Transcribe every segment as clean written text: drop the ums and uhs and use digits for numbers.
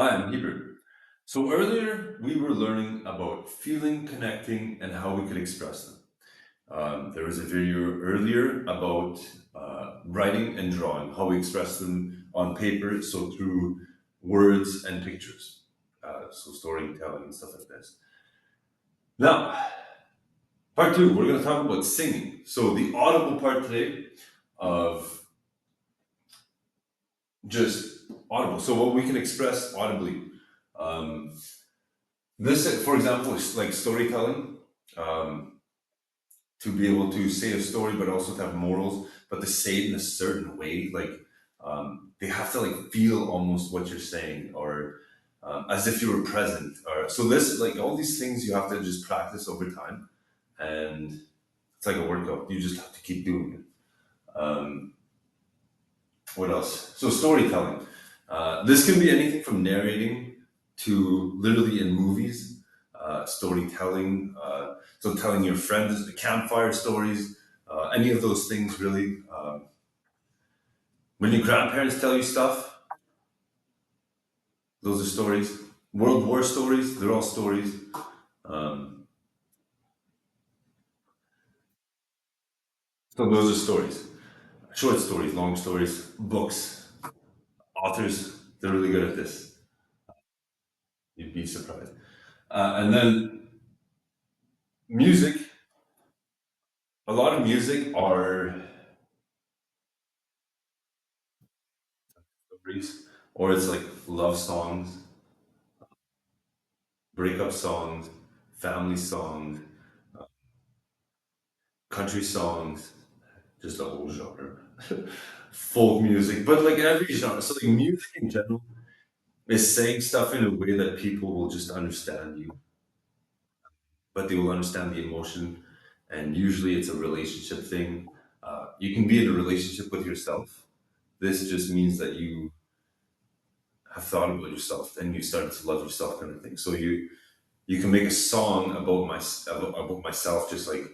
Hi, I'm Hebert. So earlier we were learning about feeling, connecting, and how we could express them. There was a video earlier about writing and drawing, how we express them on paper, so through words and pictures, so storytelling and stuff like this. Now, part two, we're going to talk about singing. So the audible part today of just audible. So what we can express audibly. Um, this, for example, is like storytelling. Um, to be able to say a story, but also to have morals, but to say it in a certain way, like they have to like feel almost what you're saying, or as if you were present. Or so this, like all these things, you have to just practice over time, and it's like a workout. You just have to keep doing it. What else? So storytelling. This can be anything from narrating to literally in movies, storytelling. So telling your friends the campfire stories, any of those things really. When your grandparents tell you stuff, those are stories. World War stories, they're all stories. Um, so those are stories. Short stories, long stories, books, authors, they're really good at this. You'd be surprised. And then music, a lot of music are stories, or it's like love songs, breakup songs, family songs, country songs, just a whole genre, folk music, but like every genre. So like music in general is saying stuff in a way that people will just understand you, but they will understand the emotion. And usually it's a relationship thing. You can be in a relationship with yourself. This just means that you have thought about yourself and you started to love yourself, kind of thing. So you can make a song about about myself, just like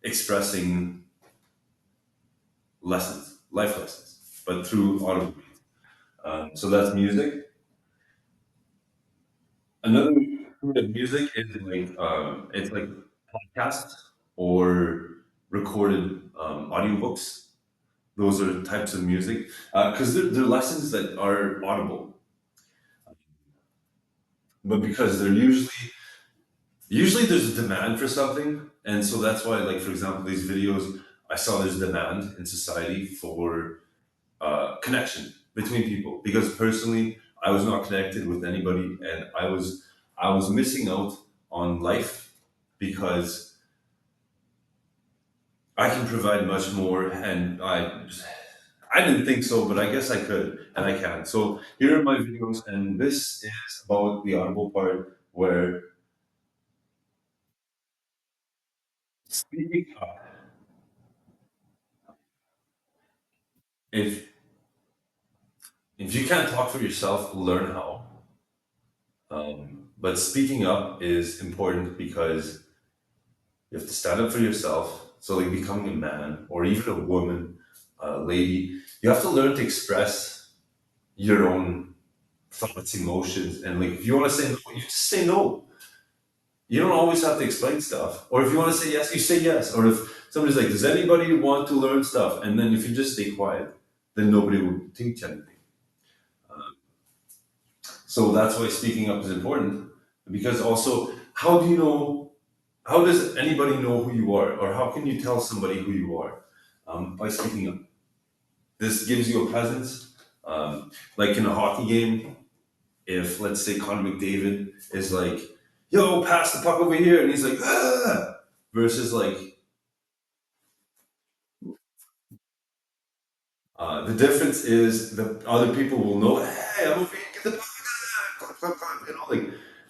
expressing lessons, life lessons, but through audio. So that's music. Another kind of music is like it's like podcasts or recorded audiobooks. Those are types of music because they're lessons that are audible, but because they're usually there's a demand for something, and so that's why, like for example, these videos, I saw there's demand in society for connection between people, because personally I was not connected with anybody, and I was missing out on life because I can provide much more, and I didn't think so, but I guess I could, and I can. So here are my videos, and this is about the audible part where speaking up. If if you can't talk for yourself, learn how. But speaking up is important because you have to stand up for yourself. So, like becoming a man or even a woman, a lady, you have to learn to express your own thoughts, emotions, and like if you want to say no, you just say no. You don't always have to explain stuff. Or if you want to say yes, you say yes. Or if somebody's like, "Does anybody want to learn stuff?" And then if you just stay quiet, then nobody will teach anything. So that's why speaking up is important. Because also, how do you know? How does anybody know who you are, or how can you tell somebody who you are? By speaking up. This gives you a presence. Like in a hockey game, if let's say Connor McDavid is like, "Yo, pass the puck over here," and he's like, "Ah," versus like the difference is the other people will know, "Hey, I'm over here, get the puck, clap, clap, clap," like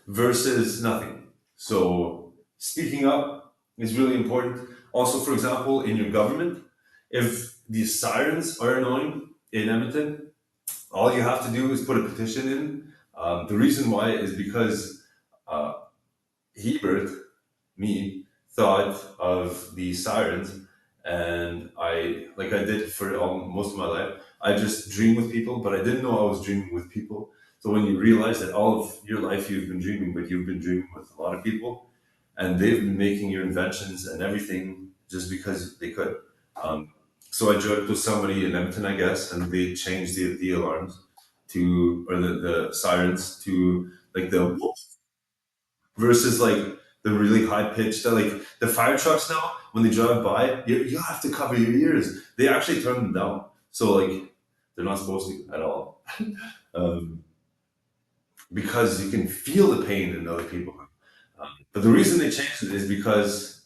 versus nothing. So speaking up is really important. Also, for example, in your government, if the sirens are annoying in Edmonton, all you have to do is put a petition in. The reason why is because uh, Hebert, me, thought of the sirens, and I did for most of my life. I just dream with people, but I didn't know I was dreaming with people. So when you realize that all of your life you've been dreaming, but you've been dreaming with a lot of people, and they've been making your inventions and everything just because they could. Um, so I joked with somebody in Edmonton, I guess, and they changed the alarms to, or the sirens to like the whoop versus like the really high pitched, like the fire trucks now, when they drive by, you have to cover your ears. They actually turn them down. So like they're not supposed to at all. Um, because you can feel the pain in other people. But the reason they changed it is because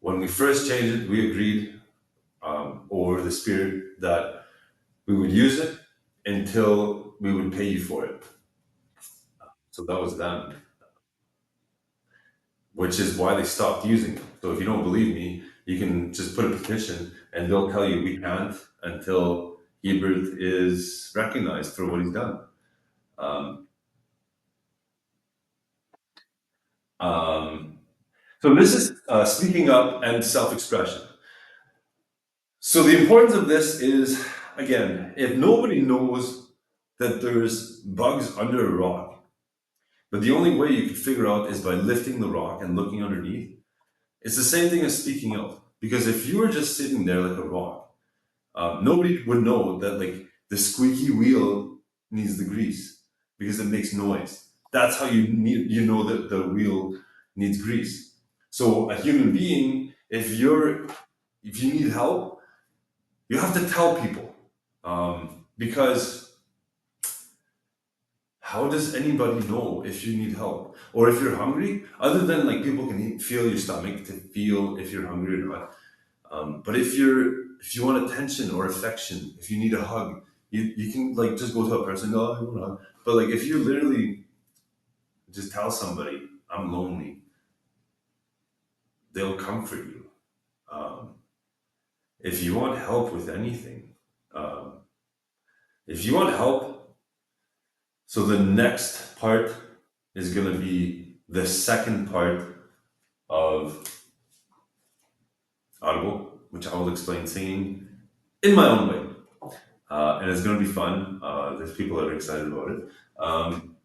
when we first changed it, we agreed over the spirit that we would use it until we would pay you for it. So that was them, which is why they stopped using it. So if you don't believe me, you can just put a petition and they'll tell you we can't until Hebert is recognized for what he's done. Um, um, so this is speaking up and self-expression. So the importance of this is, again, if nobody knows that there's bugs under a rock, but the only way you can figure out is by lifting the rock and looking underneath, it's the same thing as speaking out. Because if you were just sitting there like a rock, nobody would know that like the squeaky wheel needs the grease because it makes noise. That's how you know that the wheel needs grease. So a human being, if you need help, you have to tell people, because how does anybody know if you need help or if you're hungry other than like people can feel your stomach to feel if you're hungry or not. But if you want attention or affection, if you need a hug, you can like just go to a person, oh, I want a hug. But like if you literally just tell somebody I'm lonely, they'll comfort you. um, if you want help with anything, um, if you want help, so the next part is going to be the second part of Audible, which I will explain singing in my own way. And it's going to be fun. There's people that are excited about it.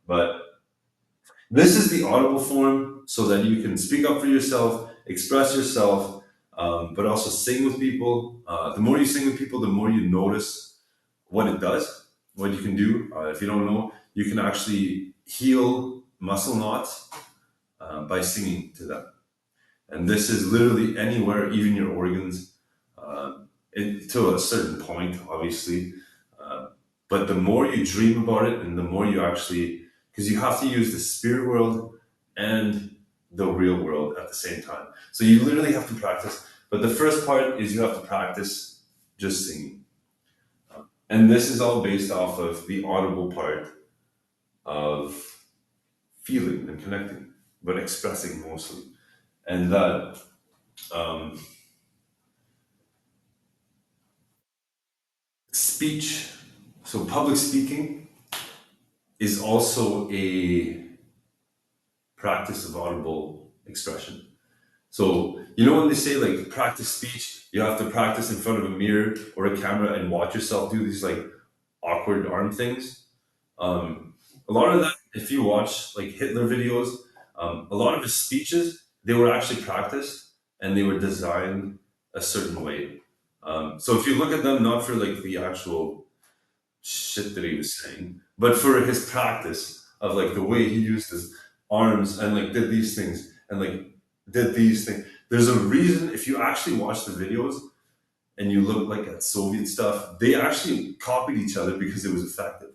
But this is the Audible form so that you can speak up for yourself, express yourself, but also sing with people. The more you sing with people, the more you notice what it does, what you can do. If you don't know, you can actually heal muscle knots by singing to them. And this is literally anywhere, even your organs, to a certain point, obviously. Uh, but the more you dream about it, and the more you actually, because you have to use the spirit world and the real world at the same time. So you literally have to practice. But the first part is you have to practice just singing. And this is all based off of the audible part of feeling and connecting, but expressing mostly. And that um, speech, so public speaking, is also a practice of audible expression. So, you know, when they say like practice speech, you have to practice in front of a mirror or a camera and watch yourself do these like awkward arm things. A lot of that, if you watch like Hitler videos, a lot of his speeches, they were actually practiced and they were designed a certain way. So if you look at them, not for like the actual shit that he was saying, but for his practice of like the way he used his arms and like did these things and like did these things. There's a reason if you actually watch the videos and you look like at Soviet stuff, they actually copied each other because it was effective.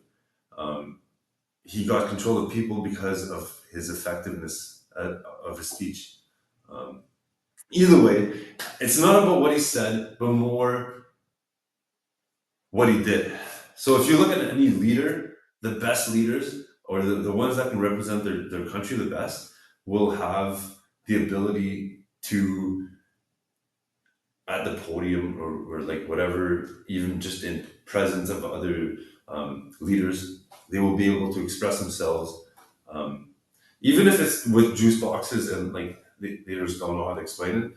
Um, he got control of people because of his effectiveness of his speech. Um, Either way, it's not about what he said, but more what he did. So if you look at any leader, the best leaders or the ones that can represent their country the best will have the ability to, at the podium or like whatever, even just in presence of other leaders, they will be able to express themselves. Um, Even if it's with juice boxes and like they just don't know how to explain it.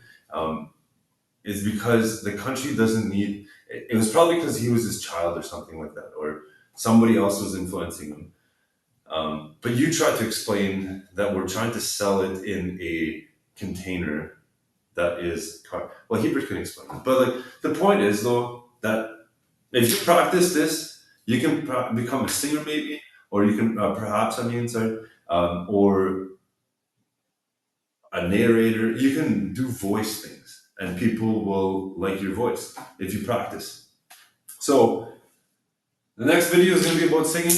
Is because the country doesn't need it was probably because he was his child or something like that, or Somebody else was influencing them. But you try to explain that we're trying to sell it in a container that is well, Hebrew can explain it, but like the point is though that if you practice this, you can become a singer maybe, or you can perhaps I mean sorry, or a narrator. You can do voice things, and people will like your voice if you practice. So the next video is going to be about singing.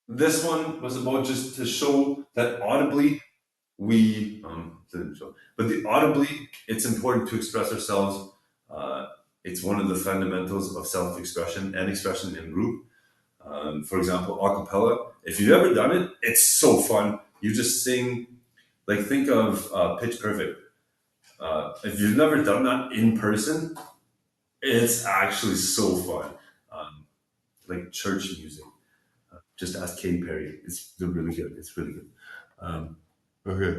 This one was about just to show that audibly we didn't show, but the audibly it's important to express ourselves. Uh, it's one of the fundamentals of self-expression and expression in group. For example, a cappella. If you've ever done it, it's so fun. You just sing, like think of Pitch Perfect. If you've never done that in person, it's actually so fun. Um, like church music. Just ask Katy Perry. It's really good. It's really good. Okay.